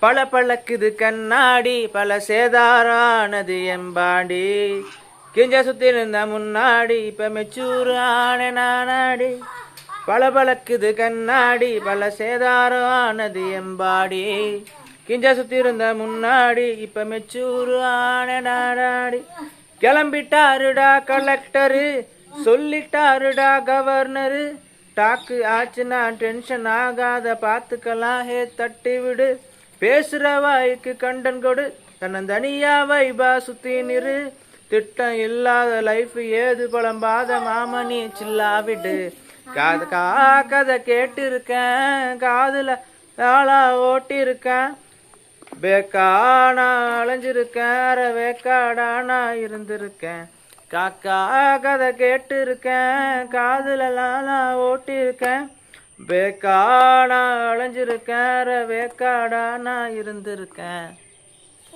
பல பழக்குது கண்ணாடி பல சேதாரானது எம்பாடி கிஞ்ச சுத்தி இருந்த முன்னாடி இப்ப மெச்சூர் ஆன நானாடி பல பழக்குது கண்ணாடி பல சேதாரானது எம்பாடி கிஞ்ச சுத்தி இருந்த முன்னாடி இப்ப மெச்சூர் ஆன நானாடி கிளம்பிட்டாருடா கலெக்டரு சொல்லிட்டாருடா கவர்னரு டாக்கு ஆச்சுன்னா டென்ஷன் ஆகாத பார்த்துக்கலாம் ஹே தட்டி விடு பேசுற வாய்க்கு கண்டன் கொடு தன்னந்தனியா வைபா சுத்தி நிறு திட்டம் இல்லாத லைஃப் ஏது பழம்பாத மாமணி சில்லா விடு கதை கேட்டு இருக்கேன் காதுல ஆளா ஓட்டி இருக்கேன் பேக்கானா அலைஞ்சிருக்கேன் வேக்காடானா இருந்திருக்கேன் காக்கா கதை கேட்டு இருக்கேன் காதுல லாலா ஓட்டி இருக்கேன் பேக்கானா அலைஞ்சிருக்கேன் வேக்காடானா இருந்திருக்கேன்.